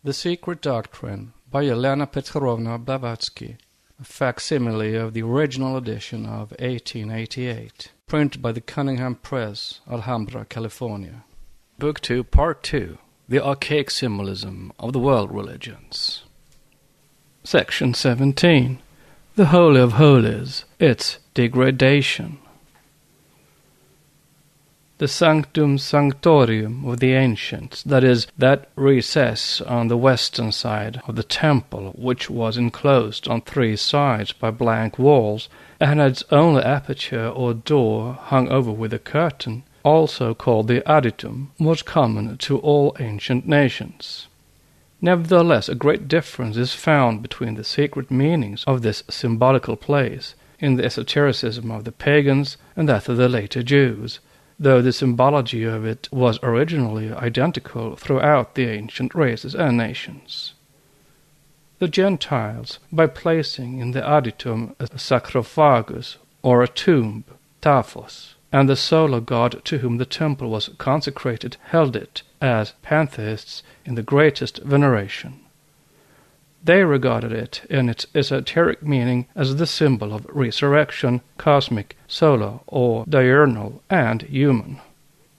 The Secret Doctrine by Elena Petrovna Blavatsky, a facsimile of the original edition of 1888, printed by the Cunningham Press, Alhambra, California. Book 2, Part 2, The Archaic Symbolism of the World Religions. Section 17, The Holy of Holies, its Degradation. The sanctum sanctorium of the ancients, that is, that recess on the western side of the temple which was enclosed on three sides by blank walls, and had its only aperture or door hung over with a curtain, also called the aditum, was common to all ancient nations. Nevertheless, a great difference is found between the secret meanings of this symbolical place in the esotericism of the pagans and that of the later Jews, though the symbology of it was originally identical throughout the ancient races and nations. The Gentiles, by placing in the aditum a sarcophagus, or a tomb, taphos, and the solar god to whom the temple was consecrated, held it, as pantheists, in the greatest veneration. They regarded it in its esoteric meaning as the symbol of resurrection, cosmic, solar, or diurnal, and human.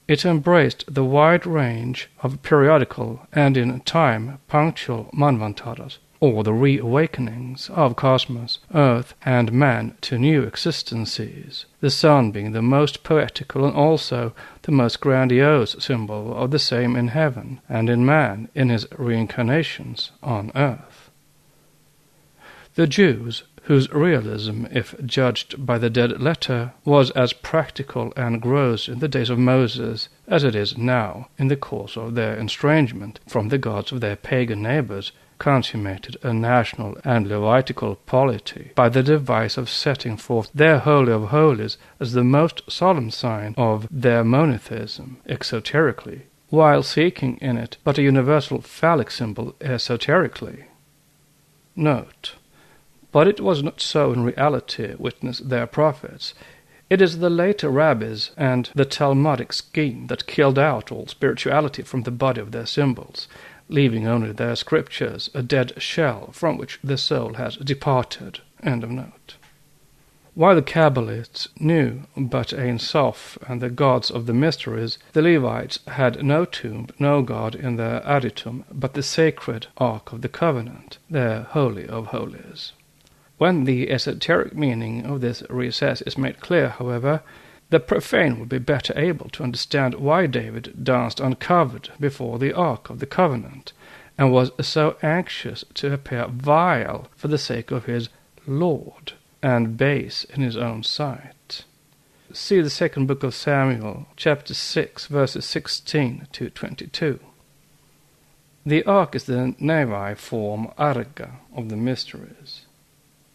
It embraced the wide range of periodical and in time punctual manvantaras, or the reawakenings of cosmos, earth, and man to new existences, the sun being the most poetical and also the most grandiose symbol of the same in heaven, and in man in his reincarnations on earth. The Jews, whose realism, if judged by the dead letter, was as practical and gross in the days of Moses as it is now, in the course of their estrangement from the gods of their pagan neighbors, consummated a national and Levitical polity by the device of setting forth their Holy of Holies as the most solemn sign of their monotheism exoterically, while seeking in it but a universal phallic symbol esoterically. Note: but it was not so in reality, witness their prophets. It is the later rabbis and the Talmudic scheme that killed out all spirituality from the body of their symbols, leaving only their scriptures a dead shell from which the soul has departed. End of note. While the Kabbalists knew but Ein Sof and the gods of the mysteries, the Levites had no tomb, no god in their aditum, but the sacred Ark of the Covenant, their Holy of Holies. When the esoteric meaning of this recess is made clear, however, the profane will be better able to understand why David danced uncovered before the Ark of the Covenant, and was so anxious to appear vile for the sake of his Lord, and base in his own sight. See the second book of Samuel, chapter 6, verses 16 to 22. The Ark is the Nevi form arga of the mysteries.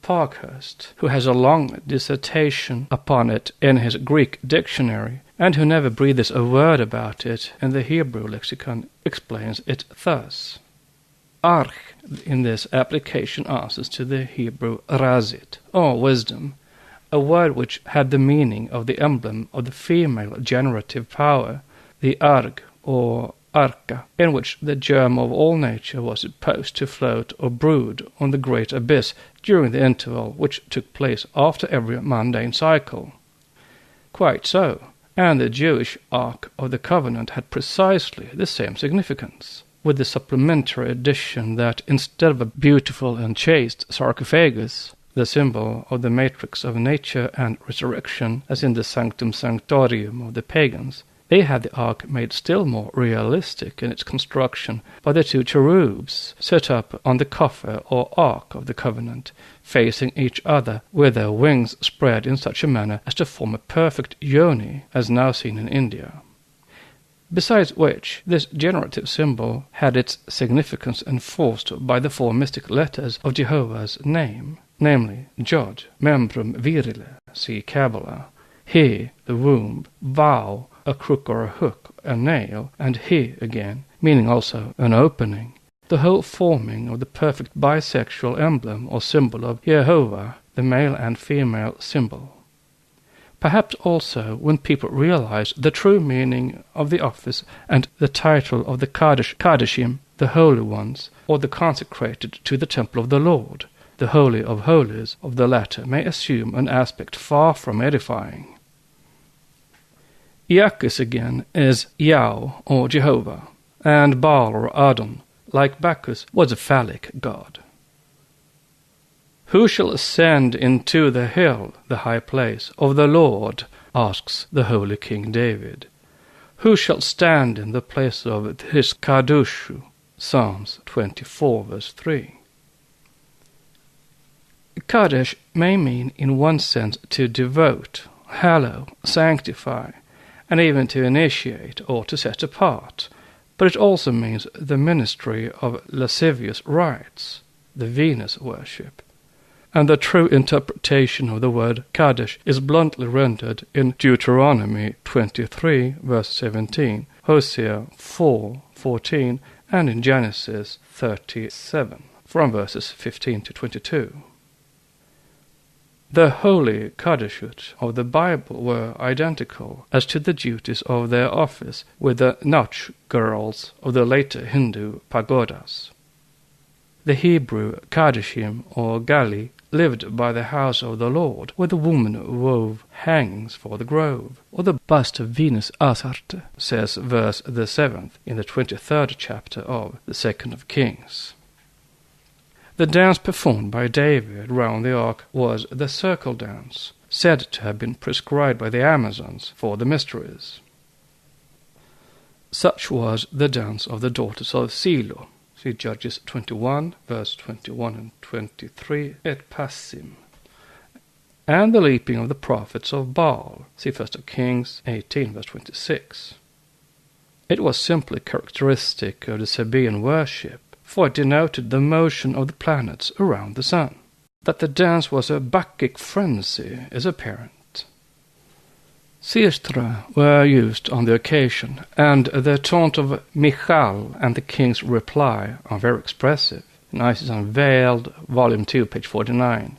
Parkhurst, who has a long dissertation upon it in his Greek dictionary, and who never breathes a word about it in the Hebrew lexicon, explains it thus. Arch in this application answers to the Hebrew razit, or wisdom, a word which had the meaning of the emblem of the female generative power, the arg, or arca, in which the germ of all nature was supposed to float or brood on the great abyss during the interval which took place after every mundane cycle. Quite so, and the Jewish Ark of the Covenant had precisely the same significance, with the supplementary addition that instead of a beautiful and chaste sarcophagus, the symbol of the matrix of nature and resurrection, as in the sanctum sanctorium of the pagans, they had the ark made still more realistic in its construction by the two cherubs set up on the coffer or ark of the covenant, facing each other with their wings spread in such a manner as to form a perfect yoni, as now seen in India. Besides which, this generative symbol had its significance enforced by the four mystic letters of Jehovah's name, namely Jod, membrum virile, see Kabbalah, He, the womb, Vau, a crook or a hook, a nail, and He again, meaning also an opening, the whole forming of the perfect bisexual emblem or symbol of Jehovah, the male and female symbol. Perhaps also when people realize the true meaning of the office and the title of the Kadeshim, the holy ones, or the consecrated to the temple of the Lord. The Holy of Holies of the latter may assume an aspect far from edifying. Iacchus again is Yahweh or Jehovah, and Baal or Adon, like Bacchus, was a phallic god. Who shall ascend into the hill, the high place, of the Lord, asks the holy King David. Who shall stand in the place of his Kadushu? Psalms 24, verse 3. Kadesh may mean in one sense to devote, hallow, sanctify, and even to initiate or to set apart, but it also means the ministry of lascivious rites, the Venus worship. And the true interpretation of the word Kadesh is bluntly rendered in Deuteronomy 23, verse 17, Hosea 4:14, and in Genesis 37, from verses 15 to 22. The holy Kadeshut of the Bible were identical as to the duties of their office with the Nach girls of the later Hindu pagodas. The Hebrew Kadeshim or Gali lived by the house of the Lord, where the woman wove hangings for the grove, or the bust of Venus Astarte, says verse the 7th in the 23rd chapter of the 2nd of Kings. The dance performed by David round the ark was the circle dance, said to have been prescribed by the Amazons for the mysteries. Such was the dance of the daughters of Silo. See Judges 21, verse 21 and 23, et passim. And the leaping of the prophets of Baal. See 1 Kings 18, verse 26. It was simply characteristic of the Sabaean worship, for it denoted the motion of the planets around the sun. That the dance was a Bacchic frenzy is apparent. Siestra were used on the occasion, and the taunt of Michal and the king's reply are very expressive. In Isis Unveiled, Volume 2, page 49.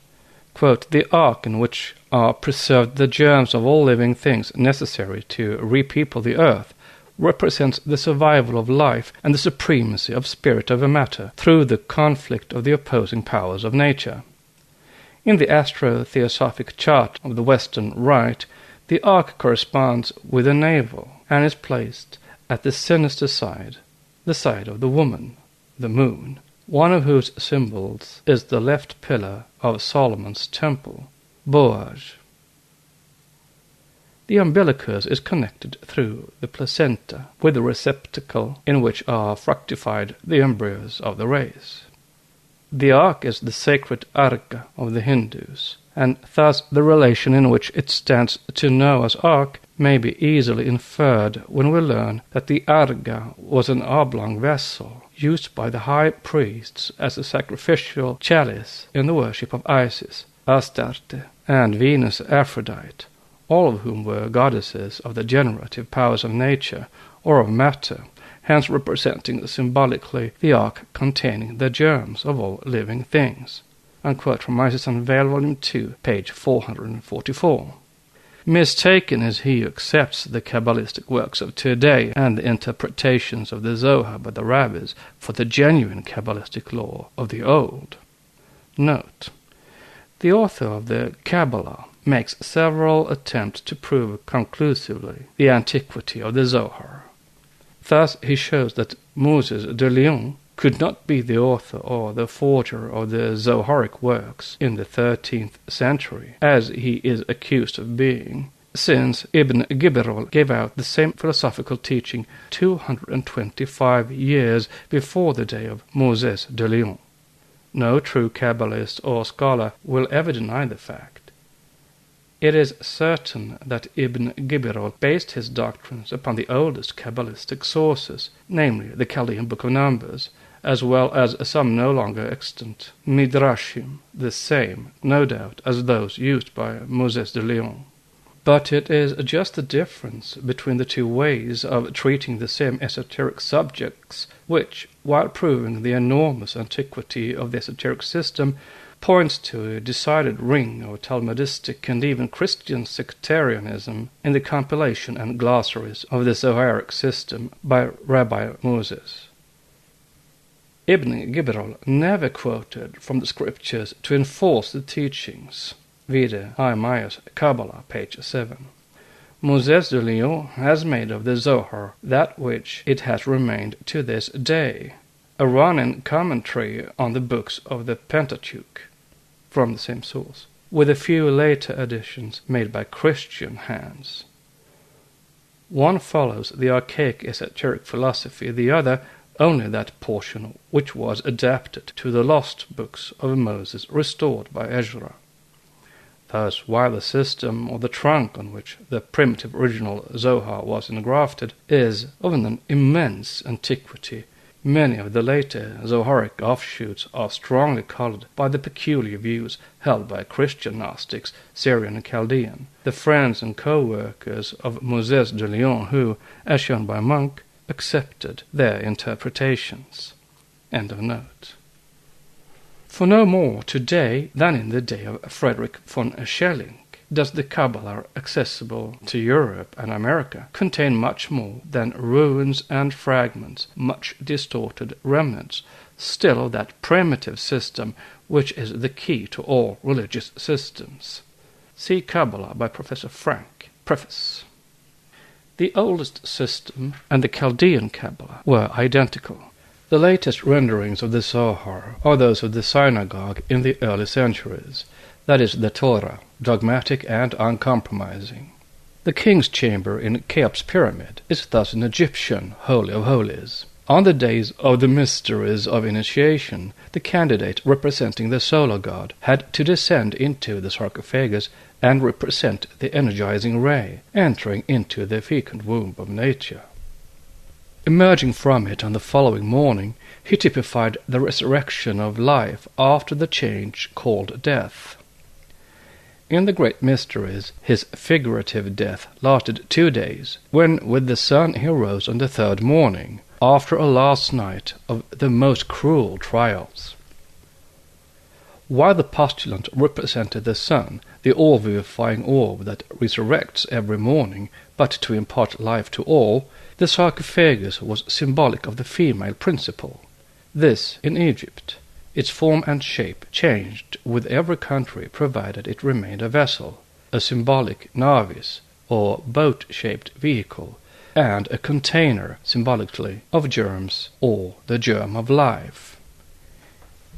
Quote, "The ark in which are preserved the germs of all living things necessary to repeople the earth represents the survival of life and the supremacy of spirit over matter through the conflict of the opposing powers of nature." In the astro-theosophic chart of the Western Rite, the ark corresponds with the navel and is placed at the sinister side, the side of the woman, the moon, one of whose symbols is the left pillar of Solomon's temple, Boaz. The umbilicus is connected through the placenta with the receptacle in which are fructified the embryos of the race. The ark is the sacred arka of the Hindus, and thus the relation in which it stands to Noah's ark may be easily inferred when we learn that the arga was an oblong vessel used by the high priests as a sacrificial chalice in the worship of Isis, Astarte, and Venus Aphrodite, all of whom were goddesses of the generative powers of nature or of matter, hence representing symbolically the ark containing the germs of all living things. Unquote from Isis Unveiled, Volume 2, page 444. Mistaken is he who accepts the Kabbalistic works of today and the interpretations of the Zohar by the rabbis for the genuine Kabbalistic law of the old. Note: the author of the Kabbalah makes several attempts to prove conclusively the antiquity of the Zohar. Thus he shows that Moses de Leon could not be the author or the forger of the Zoharic works in the 13th century, as he is accused of being, since Ibn Gibirol gave out the same philosophical teaching 225 years before the day of Moses de Leon. No true Kabbalist or scholar will ever deny the fact. It is certain that Ibn Gibirol based his doctrines upon the oldest Kabbalistic sources, namely the Chaldean Book of Numbers, as well as some no longer extant Midrashim, the same, no doubt, as those used by Moses de Leon. But it is just the difference between the two ways of treating the same esoteric subjects which, while proving the enormous antiquity of the esoteric system, points to a decided ring of Talmudistic and even Christian sectarianism in the compilation and glossaries of the Zoharic system by Rabbi Moses. Ibn Gibraltar never quoted from the scriptures to enforce the teachings. Vide Haymayas Kabbalah, page 7. Moses de Lyon has made of the Zohar that which it has remained to this day, a run-in commentary on the books of the Pentateuch, from the same source, with a few later additions made by Christian hands. One follows the archaic esoteric philosophy, the other only that portion which was adapted to the lost books of Moses restored by Ezra. Thus, while the system or the trunk on which the primitive original Zohar was engrafted is of an immense antiquity, many of the later Zoharic offshoots are strongly colored by the peculiar views held by Christian Gnostics, Syrian and Chaldean, the friends and co-workers of Moses de Lyon who, as shown by Monk, accepted their interpretations. End of note. For no more today than in the day of Frederick von Schelling does the Kabbalah accessible to Europe and America contain much more than ruins and fragments, much distorted remnants, still of that primitive system which is the key to all religious systems. See Kabbalah by Professor Frank, Preface. The oldest system and the Chaldean Kabbalah were identical. The latest renderings of the Zohar are those of the synagogue in the early centuries, that is, the Torah, dogmatic and uncompromising. The king's chamber in Cheops' pyramid is thus an Egyptian Holy of Holies. On the days of the mysteries of initiation, the candidate representing the solar god had to descend into the sarcophagus and represent the energizing ray, entering into the fecund womb of nature. Emerging from it on the following morning, he typified the resurrection of life after the change called death. In the great mysteries, his figurative death lasted 2 days, when with the sun he rose on the third morning, after a last night of the most cruel trials. While the postulant represented the sun, the all-vivifying orb that resurrects every morning, but to impart life to all, the sarcophagus was symbolic of the female principle. This in Egypt. Its form and shape changed with every country provided it remained a vessel, a symbolic navis, or boat-shaped vehicle, and a container, symbolically, of germs, or the germ of life.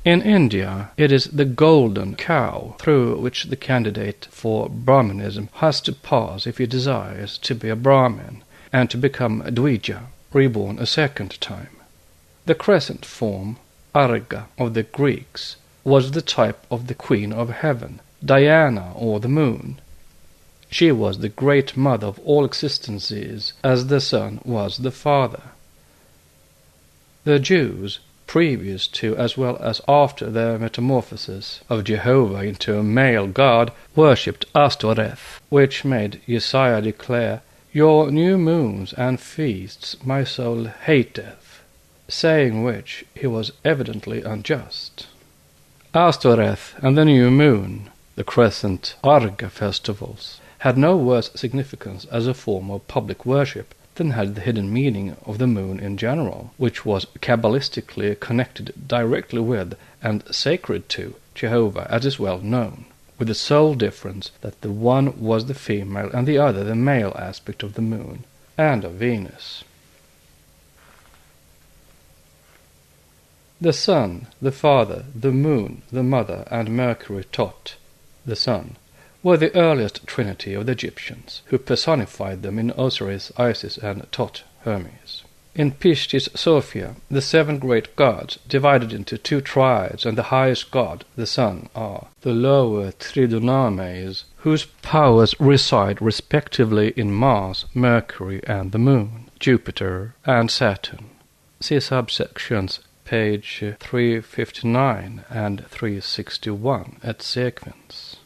In India, it is the golden cow through which the candidate for Brahmanism has to pass if he desires to be a Brahmin, and to become a Dvija, reborn a second time. The crescent form, Arga of the Greeks, was the type of the Queen of Heaven, Diana or the Moon. She was the great mother of all existences, as the Son was the Father. The Jews, previous to as well as after their metamorphosis of Jehovah into a male god, worshipped Astoreth, which made Isaiah declare, "Your new moons and feasts my soul hateth," saying which he was evidently unjust. Astoreth and the new moon, the crescent Arga festivals, had no worse significance as a form of public worship than had the hidden meaning of the moon in general, which was Kabbalistically connected directly with and sacred to Jehovah, as is well known, with the sole difference that the one was the female and the other the male aspect of the moon, and of Venus. The sun, the father, the moon, the mother, and Mercury Tot, the sun, were the earliest trinity of the Egyptians, who personified them in Osiris, Isis, and Tot, Hermes. In Pistis Sophia, the 7 great gods, divided into 2 triads, and the highest god, the sun, are the lower Tridunames, whose powers reside respectively in Mars, Mercury, and the moon, Jupiter, and Saturn. See subsections page 359 and 361 at sequence.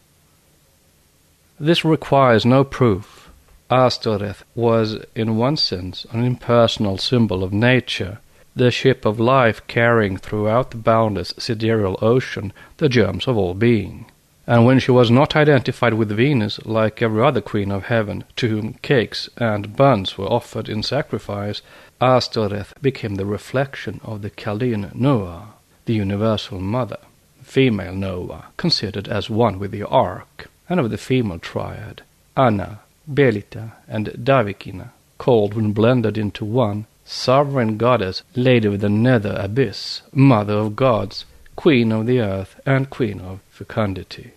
This requires no proof. Astoreth was, in one sense, an impersonal symbol of nature, the ship of life carrying throughout the boundless sidereal ocean the germs of all being. and when she was not identified with Venus like every other queen of heaven to whom cakes and buns were offered in sacrifice, Astoreth became the reflection of the Chaldean Noah, the universal mother, female Noah, considered as one with the ark, and of the female triad, Anna, Belita, and Davikina, called when blended into one, sovereign goddess, lady of the nether abyss, mother of gods, queen of the earth, and queen of fecundity.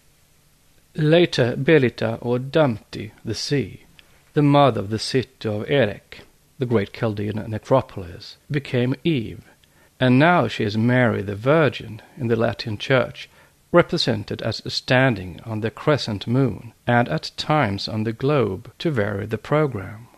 Later, Belita or Dumpty, the sea, the mother of the city of Erech, the great Chaldean necropolis, became Eve, and now she is Mary the Virgin in the Latin Church, represented as standing on the crescent moon, and at times on the globe to vary the program.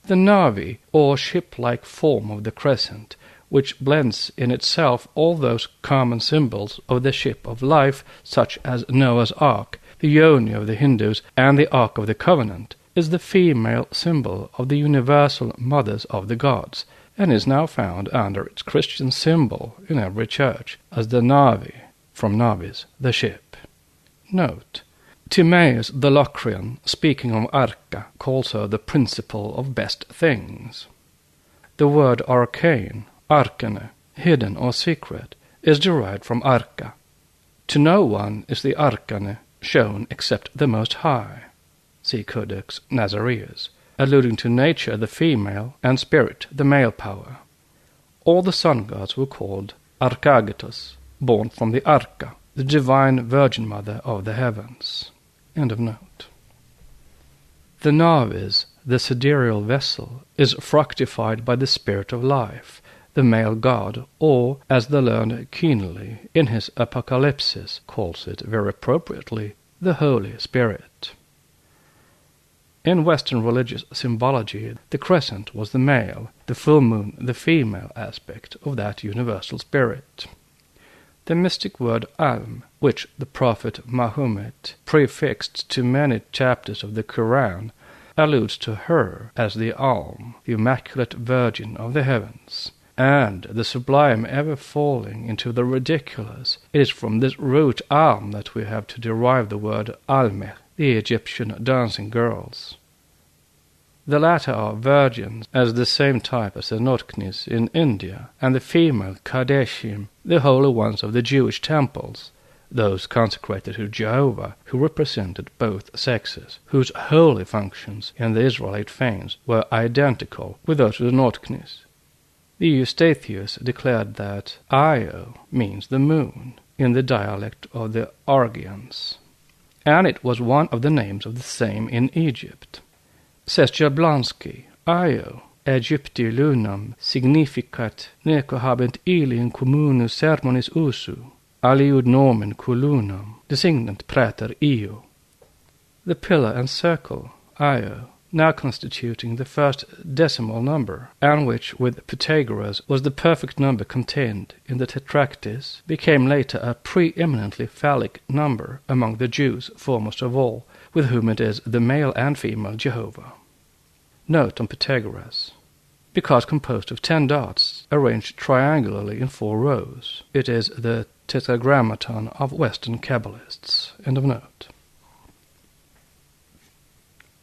The Navi, or ship-like form of the crescent, which blends in itself all those common symbols of the ship of life, such as Noah's Ark, the Yoni of the Hindus, and the Ark of the Covenant, is the female symbol of the universal mothers of the gods, and is now found under its Christian symbol in every church as the Navi, from navis, the ship. Note: Timaeus the Locrian, speaking of Arca, calls her the principle of best things. The word arcane, arcane, hidden or secret, is derived from arca. To no one is the arcane shown except the Most High. See Codex Nazareus, alluding to nature the female and spirit the male power. All the sun gods were called Archagatos, born from the Arca, the divine Virgin Mother of the heavens. End of note. The navis, the sidereal vessel, is fructified by the spirit of life, the male god, or, as the learned Keenly in his Apocalypsis calls it very appropriately, the Holy Spirit. In Western religious symbology, the crescent was the male, the full moon the female aspect of that universal spirit. The mystic word Alm, which the prophet Mahomet prefixed to many chapters of the Quran, alludes to her as the Alm, the Immaculate Virgin of the heavens, and the sublime ever falling into the ridiculous. It is from this root Alm that we have to derive the word Almeh, the Egyptian dancing girls. The latter are virgins, as the same type as the Notknis in India, and the female Kadeshim, the holy ones of the Jewish temples, those consecrated to Jehovah, who represented both sexes, whose holy functions in the Israelite fanes were identical with those of the Notknis. The Eustathius declared that Io means the moon, in the dialect of the Argians, and it was one of the names of the same in Egypt. Says Jablonski, Io, Egypti lunam, significat neco habent ili in communus sermonis usu, aliud nomen culunam, designant praeter Io. The pillar and circle, Io, now constituting the first decimal number, and which, with Pythagoras, was the perfect number contained in the Tetractys, became later a preeminently phallic number among the Jews foremost of all, with whom it is the male and female Jehovah. Note on Pythagoras. Because composed of 10 dots arranged triangularly in 4 rows, it is the tetragrammaton of Western Kabbalists. End of note.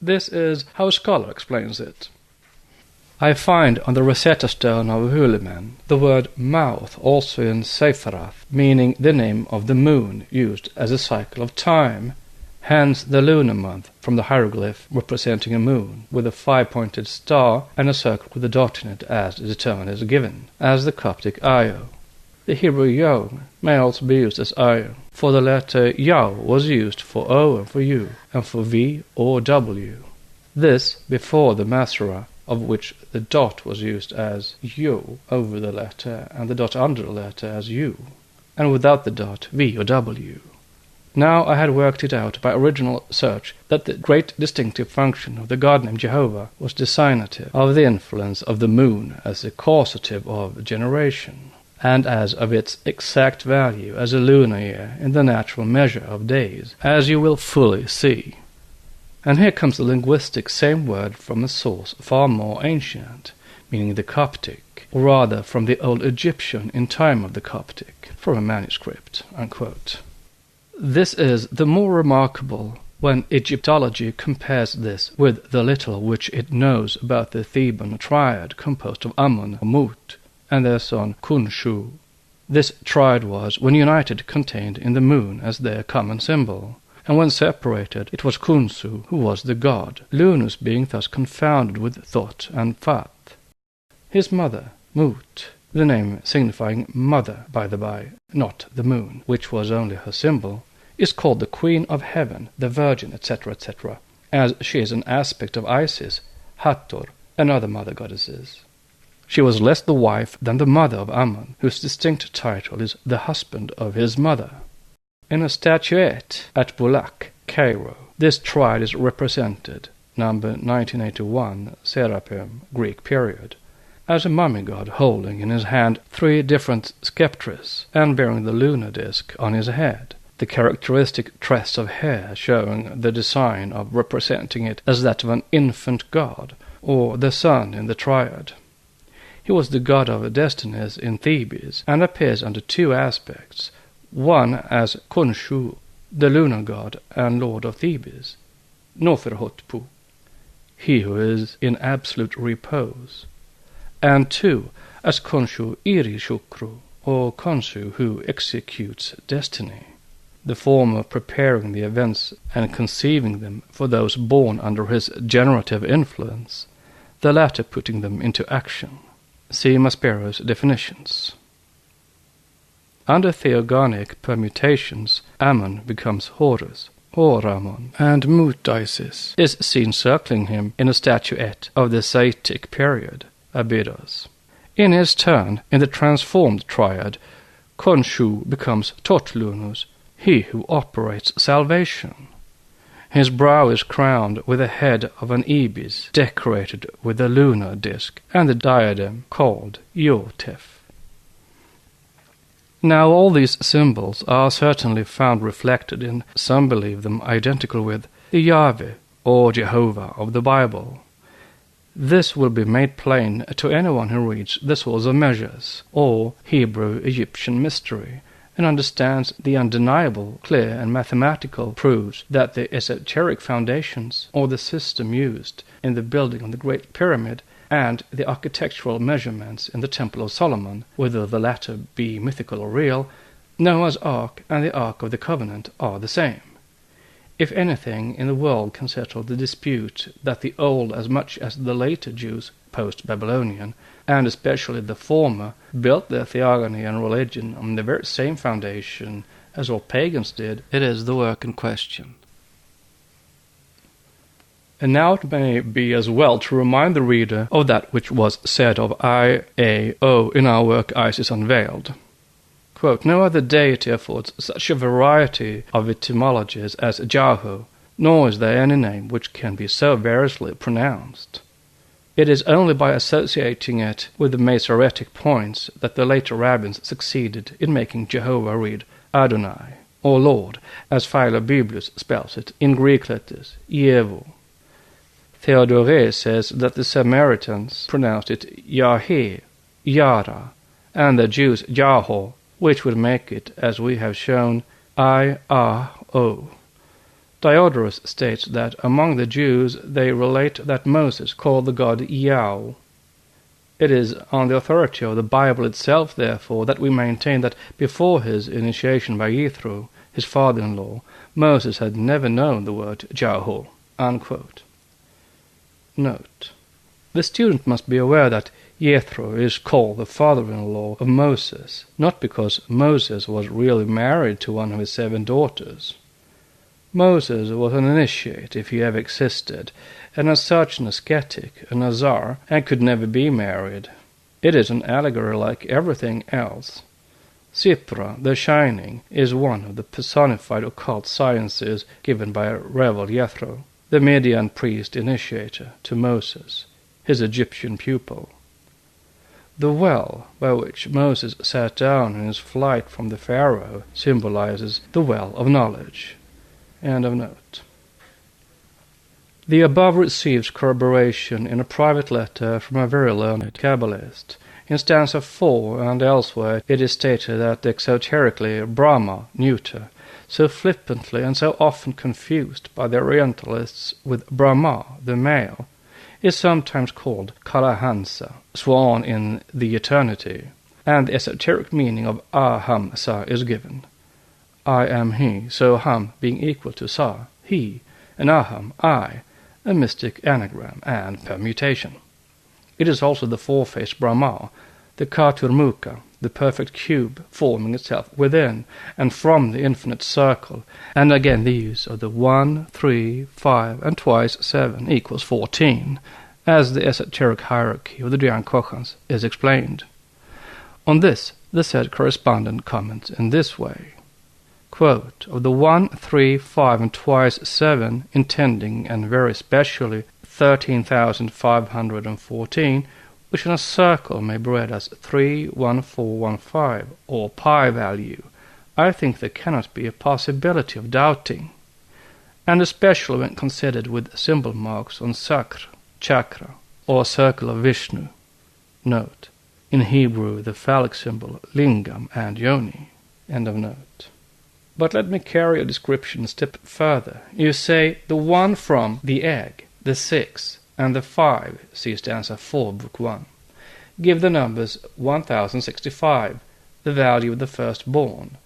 This is how a scholar explains it. I find on the Rosetta Stone of Hulaman the word mouth also in Sepharath, meaning the name of the moon used as a cycle of time, hence the lunar month from the hieroglyph representing a moon with a 5-pointed star and a circle with a dot in it as the determinant is given, as the Coptic Io. The Hebrew Yo may also be used as Io, for the letter Yao was used for O and for U, and for V or W. This before the Masorah, of which the dot was used as U over the letter and the dot under the letter as U, and without the dot V or W. Now I had worked it out by original search that the great distinctive function of the god named Jehovah was designative of the influence of the moon as a causative of generation, and as of its exact value as a lunar year in the natural measure of days, as you will fully see. And here comes the linguistic same word from a source far more ancient, meaning the Coptic, or rather from the old Egyptian in time of the Coptic, from a manuscript, unquote. This is the more remarkable when Egyptology compares this with the little which it knows about the Theban triad composed of Amun, Mut, and their son Khonshu. This triad was, when united, contained in the moon as their common symbol, and when separated it was Khonsu who was the god, Lunus being thus confounded with Thot and Phat. His mother, Mut, the name signifying mother, by the by, not the moon, which was only her symbol, is called the Queen of Heaven, the Virgin, etc., etc., as she is an aspect of Isis, Hathor, and other mother goddesses. She was less the wife than the mother of Amun, whose distinct title is the husband of his mother. In a statuette at Bulak, Cairo, this triad is represented, number 1981, Serapeum, Greek period, as a mummy god holding in his hand 3 different sceptres and bearing the lunar disk on his head, the characteristic tress of hair showing the design of representing it as that of an infant god, or the sun in the triad. He was the god of destinies in Thebes, and appears under 2 aspects, one as Khonshu, the lunar god and lord of Thebes, Noferhotpu, he who is in absolute repose, and 2 as Khonshu Iri Shukru, or Khonsu who executes destiny, the former preparing the events and conceiving them for those born under his generative influence, the latter putting them into action. See Maspero's definitions. Under theogonic permutations, Ammon becomes Horus, or Ramon, and Mut Isis is seen circling him in a statuette of the Saitic period, Abydos. In his turn, in the transformed triad, Khonshu becomes Totlunus, he who operates salvation. His brow is crowned with the head of an ibis, decorated with a lunar disk, and the diadem called Yotef. Now all these symbols are certainly found reflected in, some believe them identical with, the Yahweh, or Jehovah of the Bible. This will be made plain to anyone who reads the Source of Measures, or Hebrew-Egyptian mystery, and understands the undeniable, clear and mathematical proofs that the esoteric foundations, or the system used in the building of the Great Pyramid, and the architectural measurements in the Temple of Solomon, whether the latter be mythical or real, Noah's Ark and the Ark of the Covenant are the same. If anything in the world can settle the dispute that the old as much as the later Jews, post-Babylonian, and especially the former, built their theogony and religion on the very same foundation as all pagans did, it is the work in question. And now it may be as well to remind the reader of that which was said of IAO in our work Isis Unveiled. Quote, no other deity affords such a variety of etymologies as Jahu, nor is there any name which can be so variously pronounced. It is only by associating it with the Masoretic points that the later rabbins succeeded in making Jehovah read Adonai, or Lord, as Philobiblus spells it in Greek letters, Yevu. Theodore says that the Samaritans pronounced it Yaheh, Yara, and the Jews Yahoo, which would make it, as we have shown, I-A-O. Diodorus states that among the Jews they relate that Moses called the god Yao. It is on the authority of the Bible itself, therefore, that we maintain that before his initiation by Jethro, his father-in-law, Moses had never known the word Jahu. Unquote. Note. The student must be aware that Jethro is called the father-in-law of Moses, not because Moses was really married to one of his 7 daughters. Moses was an initiate, if he ever existed, and as such an ascetic, a Nazar, and could never be married. It is an allegory like everything else. Sipra, the Shining, is one of the personified occult sciences given by Revel Jethro, the Median priest initiator to Moses, his Egyptian pupil. The well by which Moses sat down in his flight from the Pharaoh symbolizes the well of knowledge. End of note. The above receives corroboration in a private letter from a very learned Kabbalist. In stanza 4 and elsewhere it is stated that exoterically Brahma, neuter, so flippantly and so often confused by the Orientalists with Brahma, the male, is sometimes called Kalahansa, swan in the eternity, and the esoteric meaning of Aham Sa is given. I am he, so Ham being equal to Sa, he, and Aham, I, a mystic anagram and permutation. It is also the four-faced Brahma, the Chaturmukha, the perfect cube forming itself within and from the infinite circle, and again the use of the 1, 3, 5, and twice 7 equals 14, as the esoteric hierarchy of the Dhyan Kochans is explained. On this, the said correspondent comments in this way, quote, of the 1, 3, 5, and twice 7, intending and very specially 13,514, which in a circle may be read as 31415 or pi value, I think there cannot be a possibility of doubting, and especially when considered with symbol marks on sakra, chakra, or circle of Vishnu. Note, in Hebrew the phallic symbol lingam and yoni. End of note. But let me carry your description a step further. You say the 1 from the egg, the 6, and the 5, see stanza 4, book 1. Give the numbers 1065, the value of the firstborn.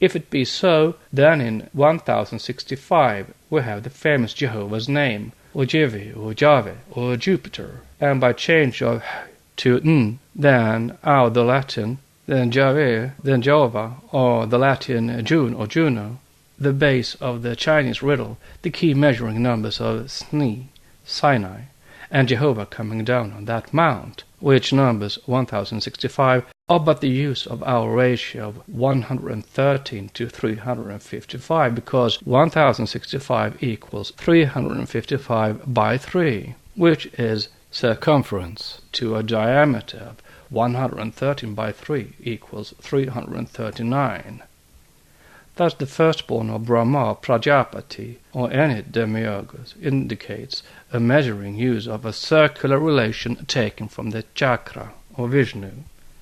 If it be so, then in 1065 we have the famous Jehovah's name, or Jivi, or Jave, or Jupiter, and by change of to n, then out the Latin, then Jave, then Jehovah, or the Latin June or Juno, the base of the Chinese riddle, the key measuring numbers of Sni, Sinai, and Jehovah coming down on that mount, which numbers 1065 are but the use of our ratio of 113 to 355, because 1065 equals 355 by 3, which is circumference, to a diameter of 113 by 3 equals 339. Thus the firstborn of Brahma, Prajapati, or any demiurgus, indicates a measuring use of a circular relation taken from the chakra, or Vishnu,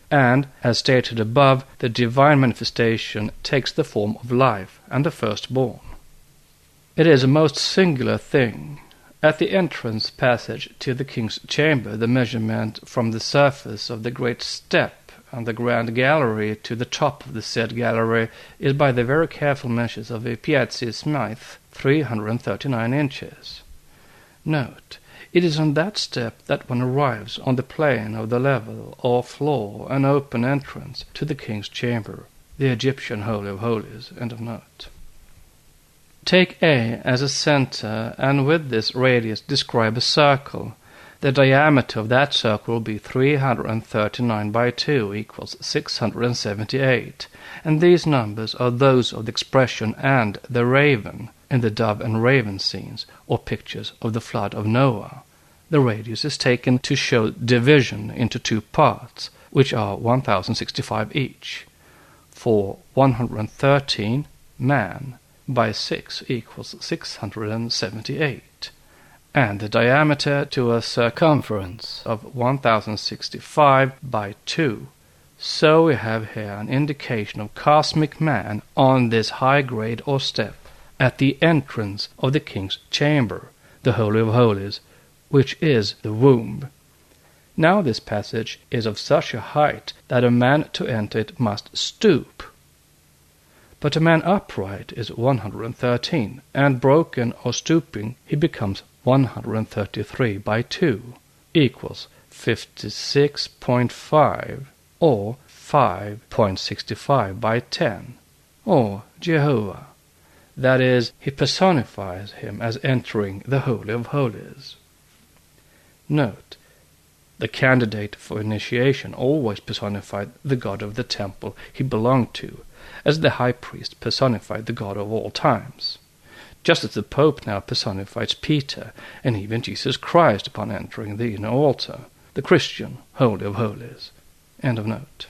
and, as stated above, the divine manifestation takes the form of life and the firstborn. It is a most singular thing. At the entrance passage to the king's chamber, the measurement from the surface of the great step and the grand gallery to the top of the said gallery is by the very careful measures of a Piazzi Smythe 339 inches. Note, it is on that step that one arrives on the plane of the level or floor and open entrance to the king's chamber, the Egyptian Holy of Holies. End of note. Take A as a center, and with this radius describe a circle. The diameter of that circle will be 339 by 2 equals 678, and these numbers are those of the expression "and the raven" in the dove and raven scenes, or pictures of the flood of Noah. The radius is taken to show division into two parts, which are 1065 each. For 113 man by 6 equals 678. And the diameter to a circumference of 1065 by 2. So we have here an indication of cosmic man on this high grade or step at the entrance of the king's chamber, the Holy of Holies, which is the womb. Now this passage is of such a height that a man to enter it must stoop. But a man upright is 113, and broken or stooping he becomes 133 by 2 equals 56.5 or 5.65 by 10, or Jehovah. That is, he personifies him as entering the Holy of Holies. Note, the candidate for initiation always personified the god of the temple he belonged to, as the high priest personified the God of all times, just as the Pope now personifies Peter and even Jesus Christ upon entering the inner altar, the Christian Holy of Holies. End of note.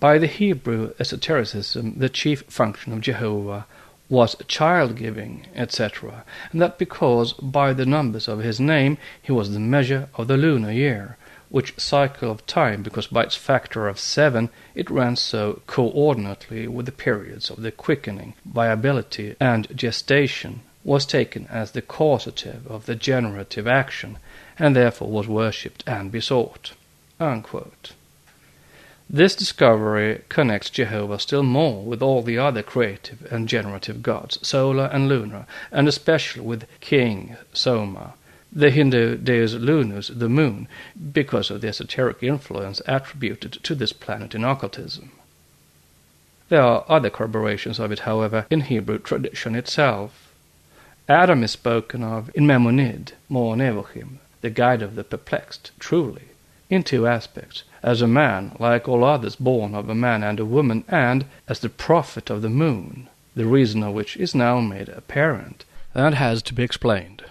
By the Hebrew esotericism, the chief function of Jehovah was child-giving, etc., and that because by the numbers of his name he was the measure of the lunar year, which cycle of time, because by its factor of 7 it ran so coordinately with the periods of the quickening, viability, and gestation, was taken as the causative of the generative action, and therefore was worshipped and besought." Unquote. This discovery connects Jehovah still more with all the other creative and generative gods, solar and lunar, and especially with King Soma, the Hindu deus lunus, the moon, because of the esoteric influence attributed to this planet in occultism. There are other corroborations of it, however, in Hebrew tradition itself. Adam is spoken of in Memonid, Mo Nevochim, the guide of the perplexed, truly, in two aspects: as a man, like all others born of a man and a woman, and as the prophet of the moon, the reason of which is now made apparent, and has to be explained.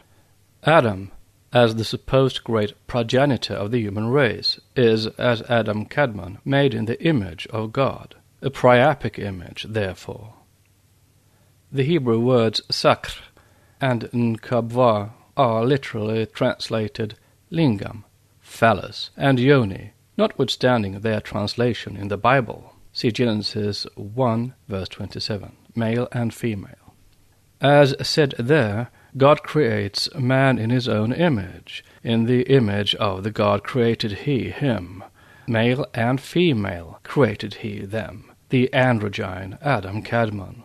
Adam, as the supposed great progenitor of the human race, is, as Adam Kadmon, made in the image of God, a priapic image, therefore. The Hebrew words sakr and nkabva are literally translated lingam, phallus, and yoni, notwithstanding their translation in the Bible. See Genesis 1, verse 27, male and female. As said there, God creates man in his own image. In the image of the God created he him. Male and female created he them, the androgyne Adam Kadmon.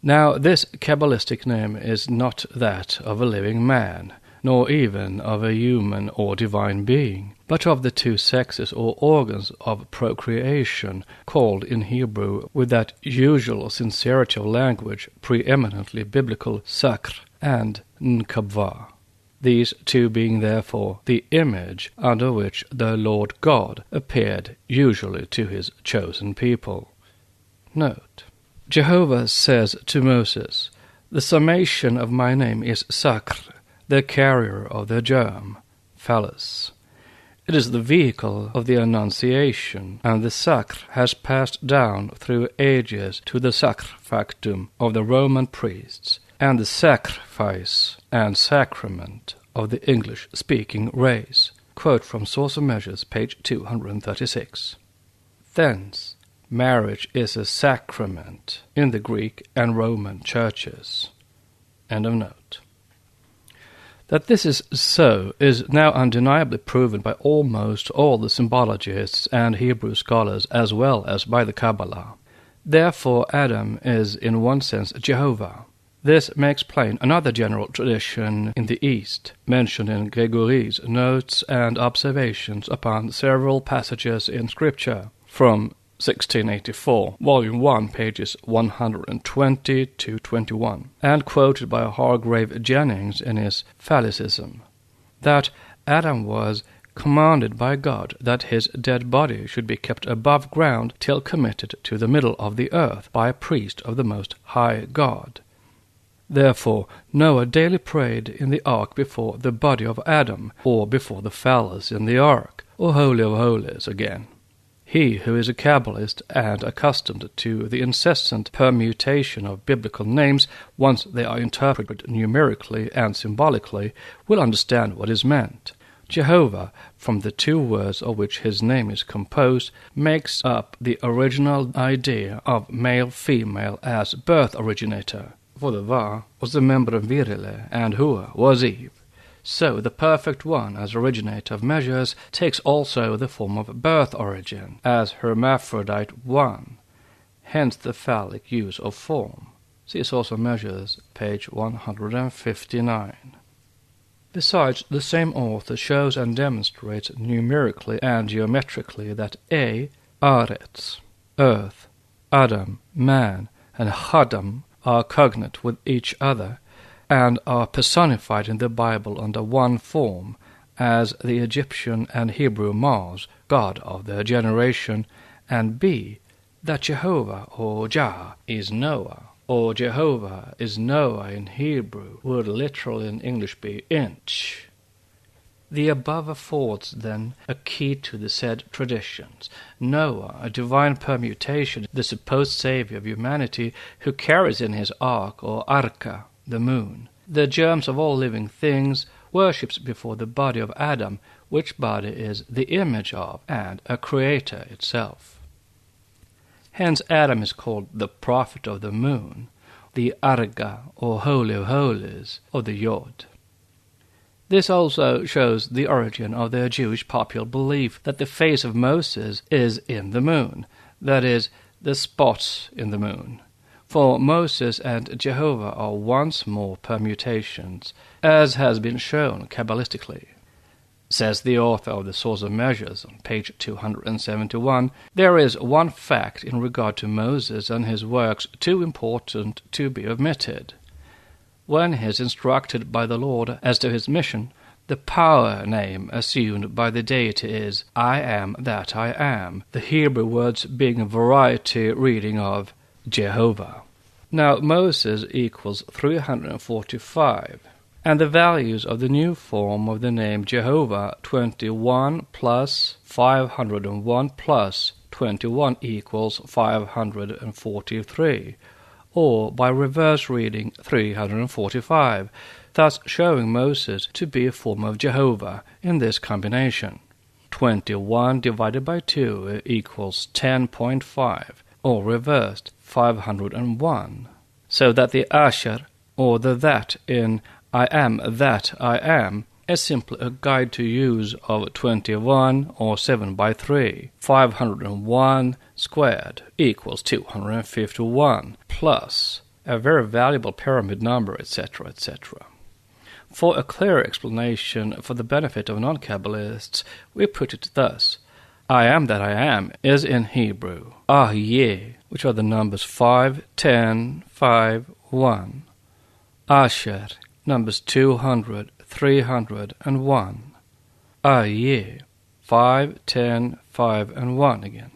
Now this Kabbalistic name is not that of a living man, nor even of a human or divine being, but of the two sexes or organs of procreation, called in Hebrew with that usual sincerity of language preeminently biblical sakr and nkabva, these two being therefore the image under which the Lord God appeared usually to his chosen people. Note: Jehovah says to Moses, "The summation of my name is sakr, the carrier of the germ, phallus." It is the vehicle of the Annunciation, and the sakr has passed down through ages to the sakr factum of the Roman priests, and the sacrifice and sacrament of the English-speaking race. Quote from Source of Measures, page 236. Thence, marriage is a sacrament in the Greek and Roman churches. End of note. That this is so is now undeniably proven by almost all the symbologists and Hebrew scholars, as well as by the Kabbalah. Therefore Adam is in one sense Jehovah. This makes plain another general tradition in the East, mentioned in Gregory's Notes and Observations upon several passages in Scripture, from 1684, Volume 1, pages 120 to 21, and quoted by Hargrave Jennings in his Phallicism, that Adam was commanded by God that his dead body should be kept above ground till committed to the middle of the earth by a priest of the Most High God. Therefore Noah daily prayed in the ark before the body of Adam, or before the phallus in the ark, or Holy of Holies again. He who is a Kabbalist and accustomed to the incessant permutation of biblical names, once they are interpreted numerically and symbolically, will understand what is meant. Jehovah, from the two words of which his name is composed, makes up the original idea of male-female as birth originator, for the Va was the membrum virile and Hua was Eve. So the perfect one, as originator of measures, takes also the form of birth origin, as hermaphrodite one, hence the phallic use of form. See Source of Measures, page 159. Besides, the same author shows and demonstrates numerically and geometrically that Aretz, earth, Adam, man, and Hadam are cognate with each other, and are personified in the Bible under one form, as the Egyptian and Hebrew Mars, god of their generation, and B, that Jehovah, or Jah, is Noah, or Jehovah is Noah in Hebrew, would literally in English be inch. The above affords, then, a key to the said traditions. Noah, a divine permutation, the supposed savior of humanity, who carries in his ark, or arka, the moon, the germs of all living things, worships before the body of Adam, which body is the image of and a creator itself. Hence Adam is called the prophet of the moon, the Arga, or Holy of Holies, of the Yod. This also shows the origin of their Jewish popular belief that the face of Moses is in the moon, that is, the spots in the moon. For Moses and Jehovah are once more permutations, as has been shown Kabbalistically. Says the author of The Source of Measures on page 271, there is one fact in regard to Moses and his works too important to be omitted. When he is instructed by the Lord as to his mission, the power name assumed by the deity is I am that I am, the Hebrew words being a variety reading of Jehovah. Now Moses equals 345, and the values of the new form of the name Jehovah, 21 plus 501 plus 21 equals 543, or by reverse reading 345, thus showing Moses to be a form of Jehovah in this combination. 21 divided by 2 equals 10.5, or reversed 501, so that the Asher, or the that in I am that I am, is simply a guide to use of 21 or 7 by 3. 501 squared equals 251 plus a very valuable pyramid number, etc., etc. For a clearer explanation for the benefit of non-Kabbalists, we put it thus. I am that I am is in Hebrew Ahyeh, which are the numbers 5, 10, 5, 1. Asher, numbers 200, 300, and 1. Ahyeh, 5, 10, 5, and 1 again.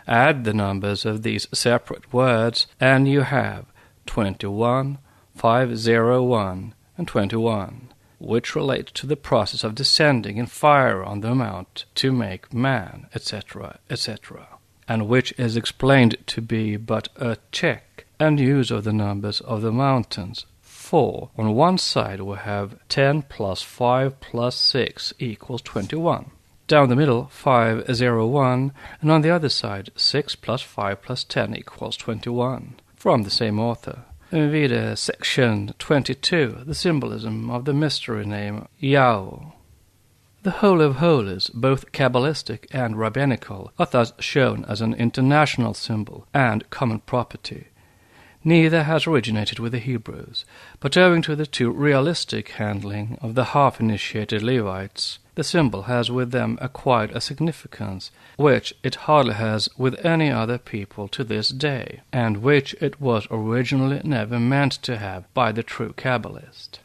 Add the numbers of these separate words, and you have 21, 501, and 21, which relate to the process of descending in fire on the mount to make man, etc., etc., and which is explained to be but a check and use of the numbers of the mountains. For on one side we have 10 plus 5 plus 6 equals 21. Down the middle, 501, and on the other side, 6 plus 5 plus 10 equals 21, from the same author. Vide section 22, the symbolism of the mystery name Yahweh. The Holy of Holies, both Kabbalistic and rabbinical, are thus shown as an international symbol and common property. Neither has originated with the Hebrews, but owing to the too realistic handling of the half-initiated Levites, the symbol has with them acquired a significance which it hardly has with any other people to this day, and which it was originally never meant to have by the true Kabbalist.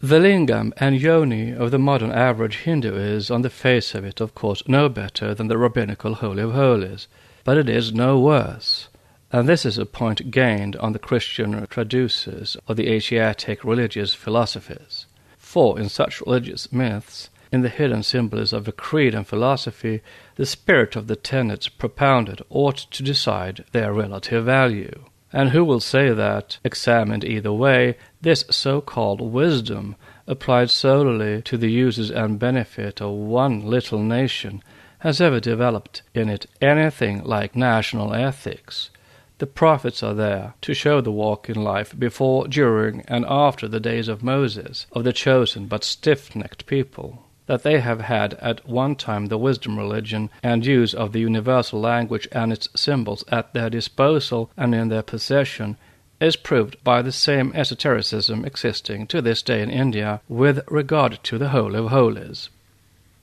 The lingam and yoni of the modern average Hindu is, on the face of it, of course, no better than the rabbinical Holy of Holies, but it is no worse. And this is a point gained on the Christian traducers of the Asiatic religious philosophies. For in such religious myths, in the hidden symbolism of a creed and philosophy, the spirit of the tenets propounded ought to decide their relative value. And who will say that, examined either way, this so-called wisdom, applied solely to the uses and benefit of one little nation, has ever developed in it anything like national ethics? The prophets are there to show the walk in life before, during, and after the days of Moses, of the chosen but stiff-necked people. That they have had at one time the wisdom religion and use of the universal language and its symbols at their disposal and in their possession is proved by the same esotericism existing to this day in India with regard to the Holy of Holies.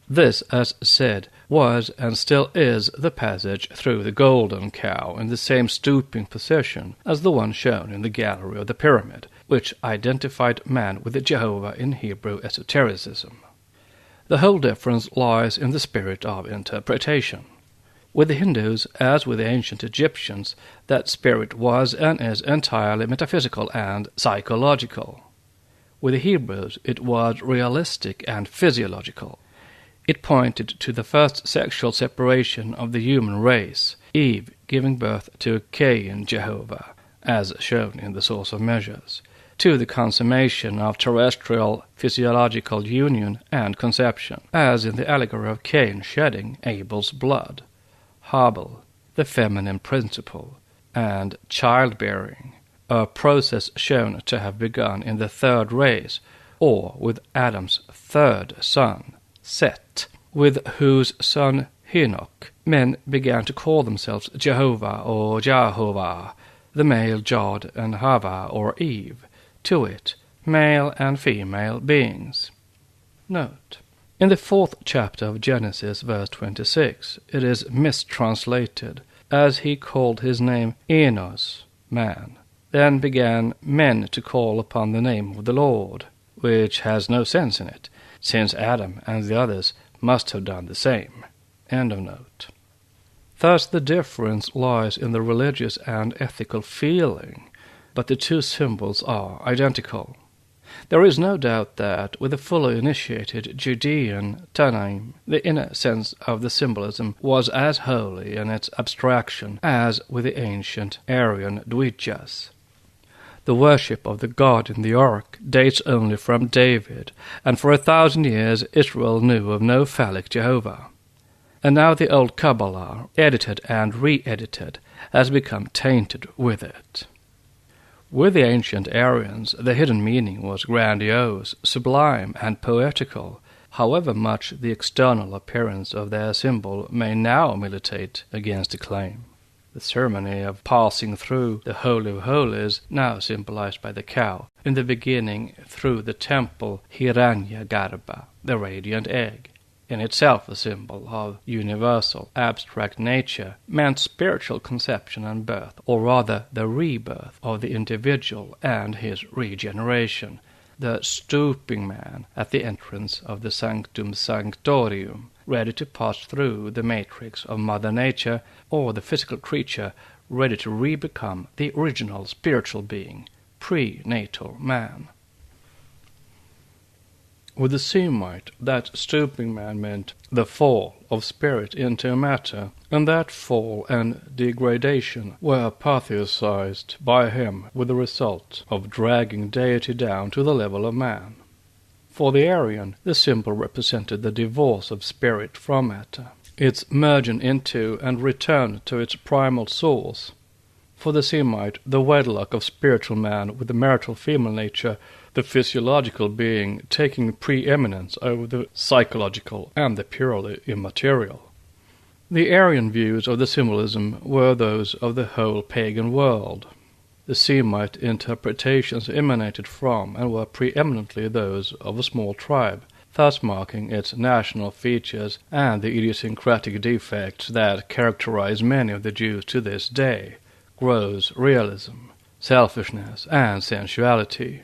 This, as said, was and still is the passage through the golden cow in the same stooping position as the one shown in the gallery of the pyramid, which identified man with Jehovah in Hebrew esotericism. The whole difference lies in the spirit of interpretation. With the Hindus, as with the ancient Egyptians, that spirit was and is entirely metaphysical and psychological. With the Hebrews, it was realistic and physiological. It pointed to the first sexual separation of the human race, Eve giving birth to Cain Jehovah, as shown in the Source of Measures. to the consummation of terrestrial physiological union and conception, as in the allegory of Cain shedding Abel's blood, Habel, the feminine principle, and childbearing, a process shown to have begun in the third race, or with Adam's third son, Set, with whose son Enoch men began to call themselves Jehovah or Jehovah, the male Jod and Hava or Eve, to it, male and female beings. Note: in the 4th chapter of Genesis, verse 26, it is mistranslated, as he called his name Enos, man. Then began men to call upon the name of the Lord, which has no sense in it, since Adam and the others must have done the same. End of note. Thus the difference lies in the religious and ethical feeling, but the two symbols are identical. There is no doubt that, with the fully initiated Judean Tanaim, the inner sense of the symbolism was as holy in its abstraction as with the ancient Aryan Dvijas. The worship of the god in the ark dates only from David, and for 1,000 years Israel knew of no phallic Jehovah. And now the old Kabbalah, edited and re-edited, has become tainted with it. With the ancient Aryans, the hidden meaning was grandiose, sublime, and poetical, however much the external appearance of their symbol may now militate against the claim. The ceremony of passing through the Holy of Holies, now symbolized by the cow, in the beginning through the temple Hiranyagarbha, the radiant egg, in itself a symbol of universal, abstract nature, meant spiritual conception and birth, or rather the rebirth of the individual and his regeneration. The stooping man at the entrance of the Sanctum Sanctorium, ready to pass through the matrix of Mother Nature, or the physical creature ready to re-become the original spiritual being, prenatal man. With the Semite, that stooping man meant the fall of spirit into matter, and that fall and degradation were apotheosized by him with the result of dragging deity down to the level of man. For the Aryan, the symbol represented the divorce of spirit from matter, its merging into and return to its primal source. For the Semite, the wedlock of spiritual man with the marital female nature, the physiological being taking preeminence over the psychological and the purely immaterial. The Aryan views of the symbolism were those of the whole pagan world. The Semite interpretations emanated from and were preeminently those of a small tribe, thus marking its national features and the idiosyncratic defects that characterize many of the Jews to this day: gross realism, selfishness, and sensuality.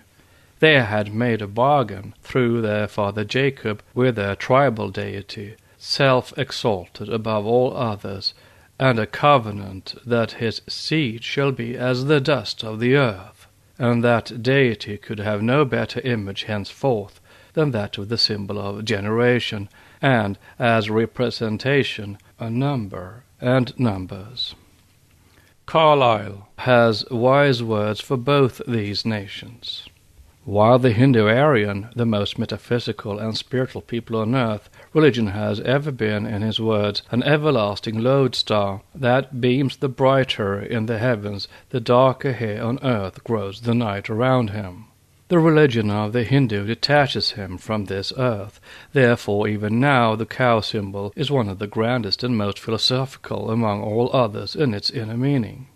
They had made a bargain through their father Jacob with their tribal deity, self-exalted above all others, and a covenant that his seed shall be as the dust of the earth, and that deity could have no better image henceforth than that of the symbol of generation, and as representation a number and numbers. Carlyle has wise words for both these nations. While the Hindu-Aryan, the most metaphysical and spiritual people on earth, religion has ever been, in his words, an everlasting lodestar that beams the brighter in the heavens the darker here on earth grows the night around him. The religion of the Hindu detaches him from this earth. Therefore, even now, the cow symbol is one of the grandest and most philosophical among all others in its inner meaning.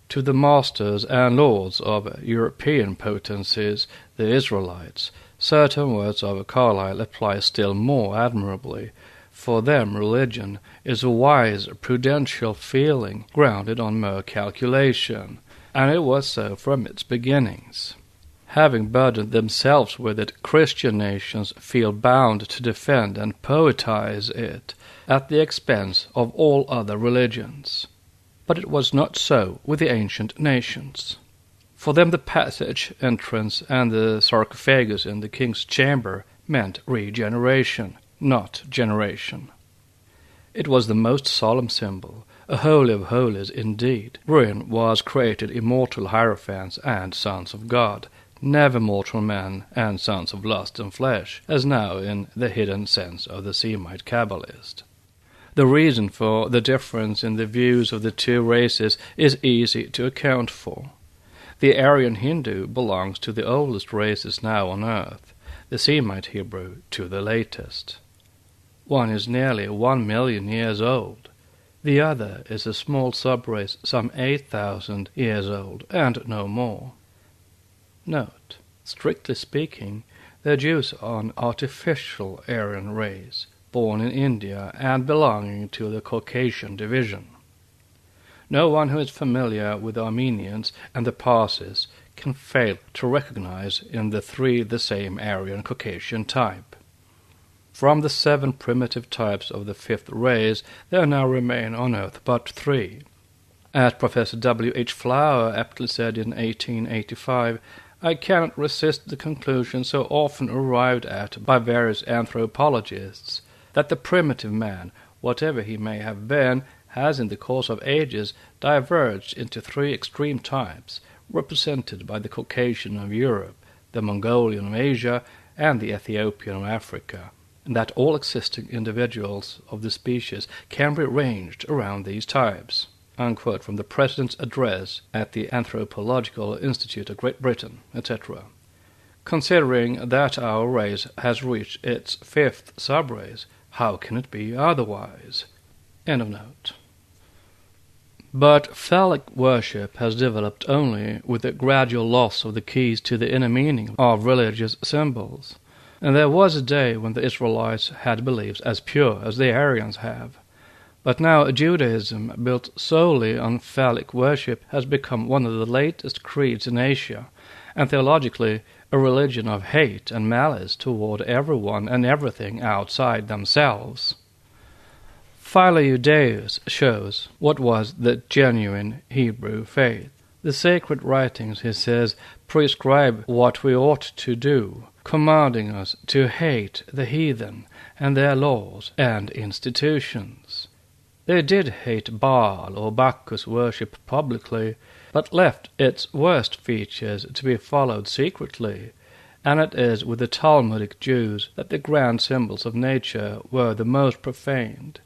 To the masters and lords of European potencies, the Israelites, certain words of Carlyle apply still more admirably. For them religion is a wise, prudential feeling grounded on mere calculation, and it was so from its beginnings. Having burdened themselves with it, Christian nations feel bound to defend and poetize it at the expense of all other religions. But it was not so with the ancient nations. For them the passage, entrance, and the sarcophagus in the king's chamber meant regeneration, not generation. It was the most solemn symbol, a holy of holies indeed, wherein was created immortal hierophants and sons of God, never mortal men and sons of lust and flesh, as now in the hidden sense of the Semite Kabbalist. The reason for the difference in the views of the two races is easy to account for. The Aryan Hindu belongs to the oldest races now on earth, the Semite Hebrew to the latest. One is nearly 1 million years old. The other is a small subrace some 8,000 years old, and no more. Note, strictly speaking, the Jews are an artificial Aryan race, born in India and belonging to the Caucasian division. No one who is familiar with the Armenians and the Parsis can fail to recognize in the three the same Aryan Caucasian type. From the 7 primitive types of the fifth race, there now remain on earth but 3. As Professor W. H. Flower aptly said in 1885, I cannot resist the conclusion so often arrived at by various anthropologists, that the primitive man, whatever he may have been, has in the course of ages diverged into 3 extreme types, represented by the Caucasian of Europe, the Mongolian of Asia, and the Ethiopian of Africa, and that all existing individuals of the species can be ranged around these types. Unquote from the President's address at the Anthropological Institute of Great Britain, etc. Considering that our race has reached its 5th subrace, how can it be otherwise? End of note. But phallic worship has developed only with the gradual loss of the keys to the inner meaning of religious symbols, and there was a day when the Israelites had beliefs as pure as the Aryans have. But now Judaism, built solely on phallic worship, has become one of the latest creeds in Asia, and theologically a religion of hate and malice toward everyone and everything outside themselves. Philo-Judaeus shows what was the genuine Hebrew faith. The sacred writings, he says, prescribe what we ought to do, commanding us to hate the heathen and their laws and institutions. They did hate Baal or Bacchus worship publicly, but left its worst features to be followed secretly, and it is with the Talmudic Jews that the grand symbols of nature were the most profaned.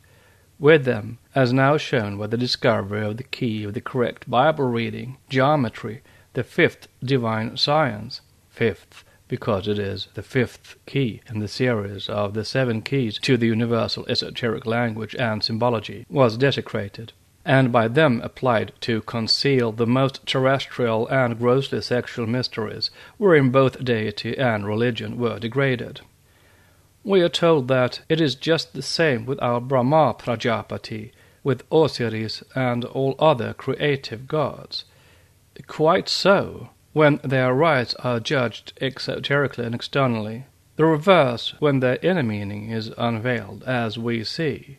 With them, as now shown by the discovery of the key of the correct Bible reading, geometry, the 5th divine science, 5th because it is the 5th key in the series of the 7 keys to the universal esoteric language and symbology, was desecrated, and by them applied to conceal the most terrestrial and grossly sexual mysteries, wherein both deity and religion were degraded. We are told that it is just the same with our Brahma Prajapati, with Osiris and all other creative gods. Quite so, when their rites are judged exoterically and externally. The reverse when their inner meaning is unveiled, as we see.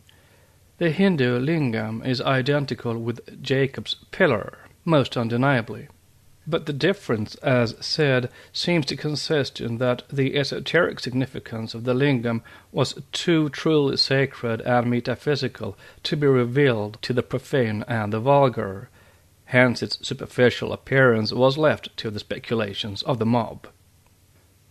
The Hindu lingam is identical with Jacob's pillar, most undeniably. But the difference, as said, seems to consist in that the esoteric significance of the lingam was too truly sacred and metaphysical to be revealed to the profane and the vulgar. Hence its superficial appearance was left to the speculations of the mob.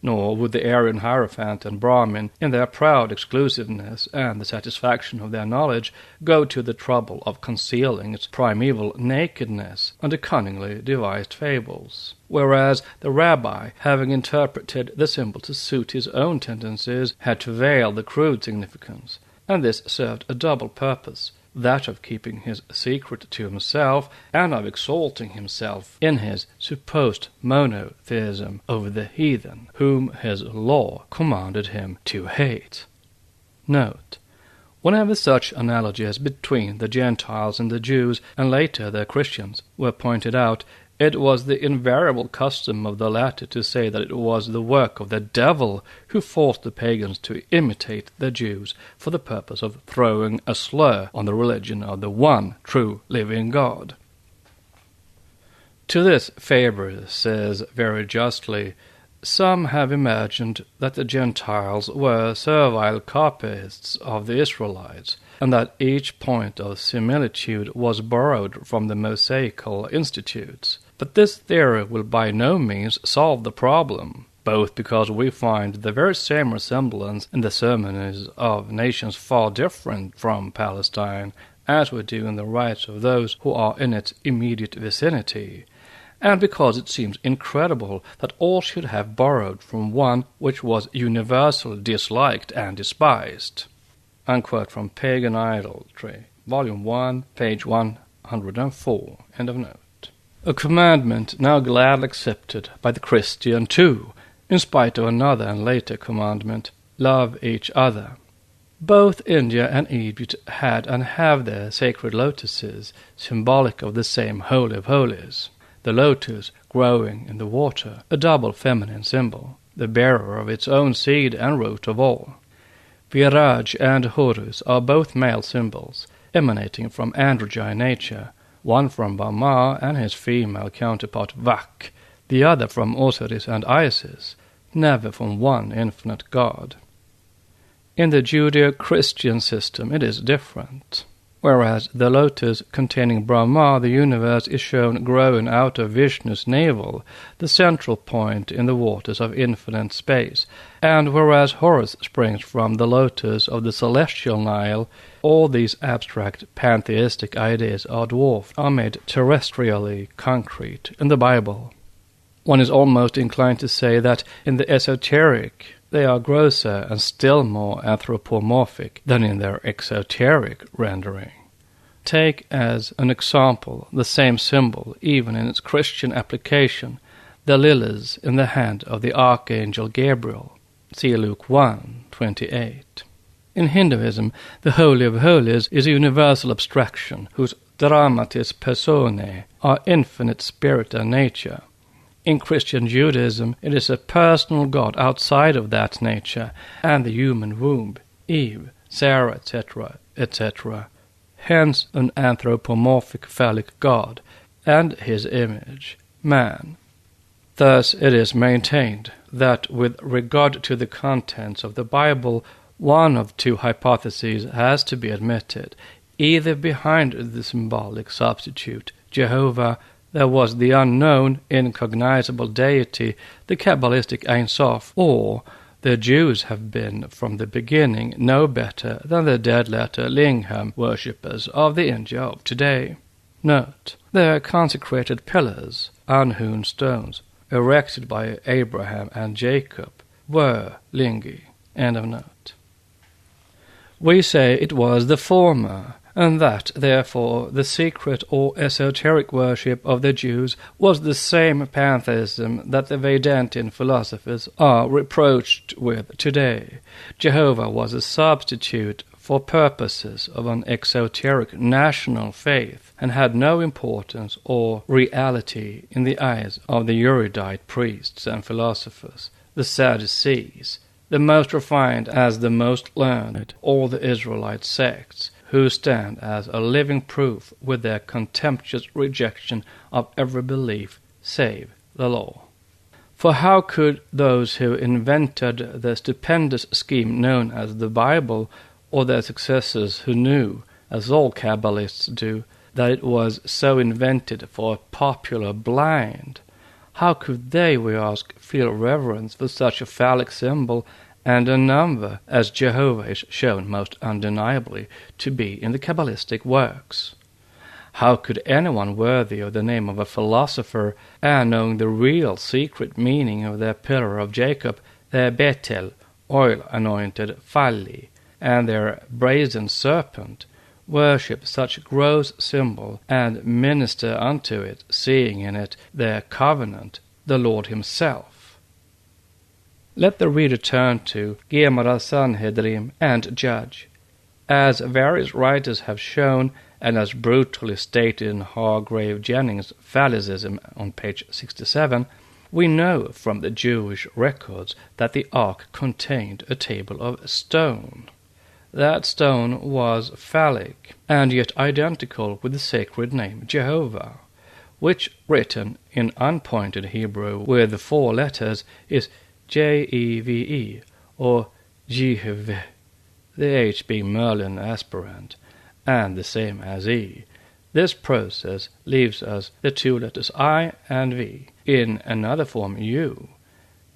Nor would the Aryan Hierophant and Brahmin, in their proud exclusiveness and the satisfaction of their knowledge, go to the trouble of concealing its primeval nakedness under cunningly devised fables. Whereas the rabbi, having interpreted the symbol to suit his own tendencies, had to veil the crude significance, and this served a double purpose, that of keeping his secret to himself, and of exalting himself in his supposed monotheism over the heathen, whom his law commanded him to hate. Note: whenever such analogies between the Gentiles and the Jews, and later the Christians, were pointed out, it was the invariable custom of the latter to say that it was the work of the devil who forced the pagans to imitate the Jews for the purpose of throwing a slur on the religion of the one true living God. To this Faber says very justly, some have imagined that the Gentiles were servile copyists of the Israelites, and that each point of similitude was borrowed from the Mosaical institutes. But this theory will by no means solve the problem, both because we find the very same resemblance in the ceremonies of nations far different from Palestine as we do in the rites of those who are in its immediate vicinity, and because it seems incredible that all should have borrowed from one which was universally disliked and despised. Unquote from Pagan Idolatry, Volume 1, page 104, end of note. A commandment now gladly accepted by the Christian too, in spite of another and later commandment, love each other. Both India and Egypt had and have their sacred lotuses, symbolic of the same Holy of Holies. The lotus growing in the water, a double feminine symbol, the bearer of its own seed and root of all. Viraj and Horus are both male symbols, emanating from androgyne nature, one from Brahma and his female counterpart Vak, the other from Osiris and Isis, never from one infinite God. In the Judeo-Christian system it is different. Whereas the lotus containing Brahma, the universe, is shown growing out of Vishnu's navel, the central point in the waters of infinite space, and whereas Horus springs from the lotus of the celestial Nile, all these abstract pantheistic ideas are dwarfed, are made terrestrially concrete in the Bible. One is almost inclined to say that in the esoteric they are grosser and still more anthropomorphic than in their exoteric rendering. Take as an example the same symbol, even in its Christian application, the lilies in the hand of the Archangel Gabriel. See Luke 1:28. In Hinduism, the Holy of Holies is a universal abstraction whose dramatis personae are infinite spirit and nature. In Christian Judaism, it is a personal God outside of that nature and the human womb, Eve, Sarah, etc., etc. Hence an anthropomorphic phallic God, and his image, man. Thus it is maintained that with regard to the contents of the Bible, one of two hypotheses has to be admitted. Either behind the symbolic substitute, Jehovah, there was the unknown, incognizable deity, the Kabbalistic Ein Sof, or the Jews have been from the beginning no better than the dead-letter Lingam worshippers of the India of today. Note, their consecrated pillars, unhewn stones, erected by Abraham and Jacob, were lingi. End of note. We say it was the former, and that, therefore, the secret or esoteric worship of the Jews was the same pantheism that the Vedantin philosophers are reproached with today. Jehovah was a substitute for purposes of an exoteric national faith, and had no importance or reality in the eyes of the erudite priests and philosophers, the Sadducees, the most refined as the most learned, or the Israelite sects, who stand as a living proof with their contemptuous rejection of every belief save the law. For how could those who invented the stupendous scheme known as the Bible, or their successors who knew, as all Kabbalists do, that it was so invented for a popular blind, how could they, we ask, feel reverence for such a phallic symbol and a number as Jehovah is shown most undeniably to be in the Kabbalistic works? How could anyone worthy of the name of a philosopher, and knowing the real secret meaning of their pillar of Jacob, their Bethel, oil-anointed Phalli, and their brazen serpent, worship such gross symbol and minister unto it, seeing in it their covenant, the Lord himself? Let the reader turn to Gemara Sanhedrin and judge. As various writers have shown, and as brutally stated in Hargrave Jennings' Phallicism on page 67, we know from the Jewish records that the ark contained a table of stone. That stone was phallic, and yet identical with the sacred name Jehovah, which, written in unpointed Hebrew with 4 letters, is Jeve, or Jehve, the H being Merlin aspirant, and the same as E. This process leaves us the two letters I and V in another form U.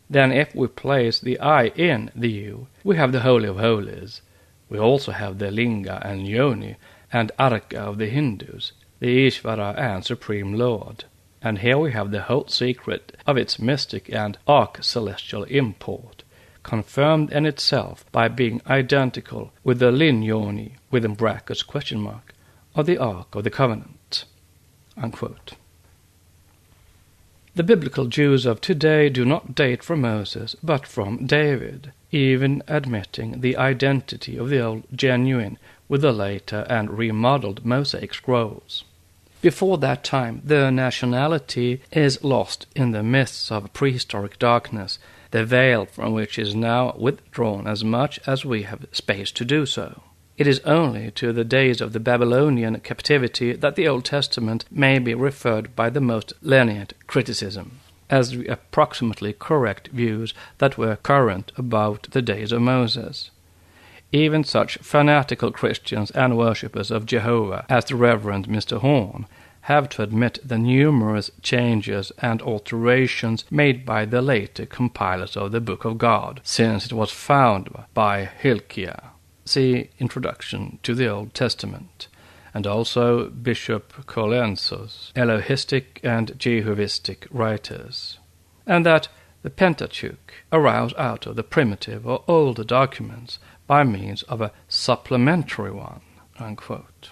Then if we place the I in the U, we have the Holy of Holies. We also have the Linga and Yoni and Arka of the Hindus, the Ishvara and Supreme Lord. And here we have the whole secret of its mystic and arch-celestial import, confirmed in itself by being identical with the Lin Yoni, within brackets question mark, of the Ark of the Covenant." Unquote. The biblical Jews of today do not date from Moses, but from David, even admitting the identity of the old genuine with the later and remodeled Mosaic scrolls. Before that time, their nationality is lost in the mists of prehistoric darkness, the veil from which is now withdrawn as much as we have space to do so. It is only to the days of the Babylonian captivity that the Old Testament may be referred by the most lenient criticism, as the approximately correct views that were current about the days of Moses. Even such fanatical Christians and worshippers of Jehovah as the Reverend Mr. Horn have to admit the numerous changes and alterations made by the later compilers of the Book of God, since it was found by Hilkiah. See Introduction to the Old Testament, and also Bishop Colenso's Elohistic and Jehovistic writers, and that the Pentateuch arose out of the primitive or older documents by means of a supplementary one. Unquote.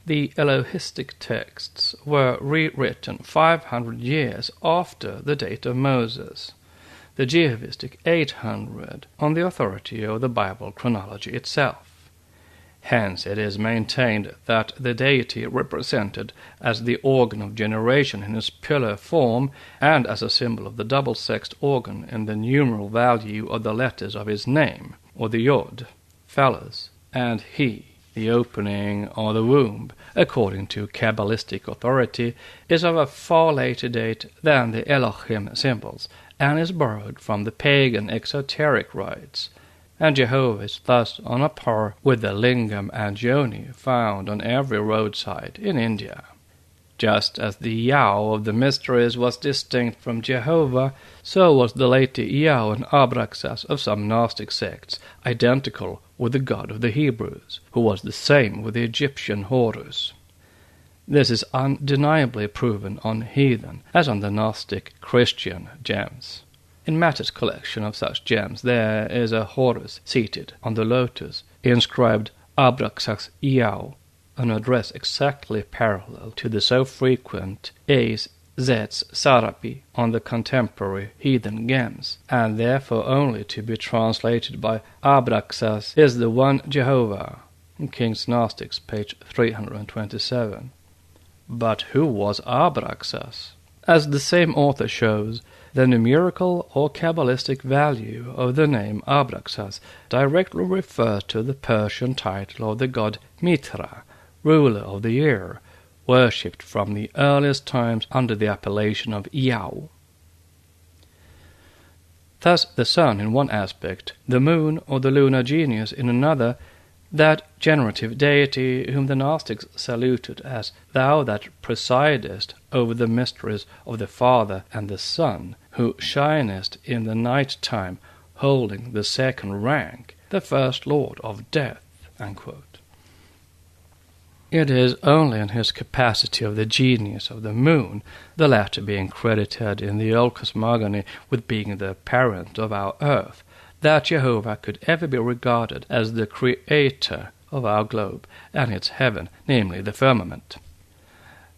The Elohistic texts were rewritten 500 years after the date of Moses, the Jehovistic 800 on the authority of the Bible chronology itself. Hence it is maintained that the deity represented as the organ of generation in his pillar form and as a symbol of the double-sexed organ in the numeral value of the letters of his name, or the Yod, phallus, and He, the opening or the womb, according to Kabbalistic authority, is of a far later date than the Elohim symbols, and is borrowed from the pagan exoteric rites, and Jehovah is thus on a par with the lingam and yoni found on every roadside in India. Just as the Yao of the mysteries was distinct from Jehovah, so was the later Yao and Abraxas of some Gnostic sects identical with the god of the Hebrews, who was the same with the Egyptian Horus. This is undeniably proven on heathen as on the Gnostic Christian gems. In Matte's collection of such gems there is a Horus seated on the lotus, inscribed Abraxas Iao, an address exactly parallel to the so frequent A's, Z's, Sarapi on the contemporary heathen gems, and therefore only to be translated by Abraxas is the one Jehovah, in King's Gnostics, page 327. But who was Abraxas? As the same author shows, the numerical or Kabbalistic value of the name Abraxas directly refers to the Persian title of the god Mitra, ruler of the year, worshipped from the earliest times under the appellation of Yao. Thus the sun in one aspect, the moon or the lunar genius in another, that generative deity whom the Gnostics saluted as thou that presidest over the mysteries of the Father and the Son, who shinest in the night time, holding the second rank, the first lord of death. Unquote. It is only in his capacity of the genius of the moon, the latter being credited in the old cosmogony with being the parent of our earth, that Jehovah could ever be regarded as the creator of our globe and its heaven, namely the firmament.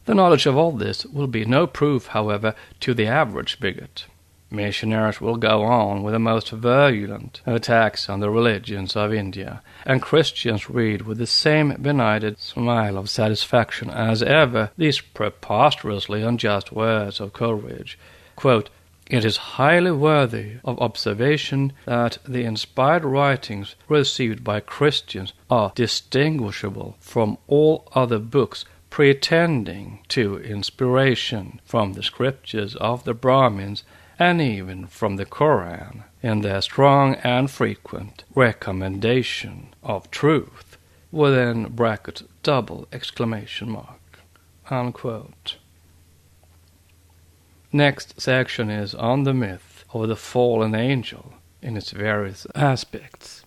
The knowledge of all this will be no proof, however, to the average bigot. Missionaries will go on with the most virulent attacks on the religions of India, and Christians read with the same benighted smile of satisfaction as ever these preposterously unjust words of Coleridge, quote, "It is highly worthy of observation that the inspired writings received by Christians are distinguishable from all other books pretending to inspiration from the scriptures of the Brahmins and even from the Koran in their strong and frequent recommendation of truth, within bracket double exclamation mark, unquote. Next section is on the myth of the fallen angel in its various aspects.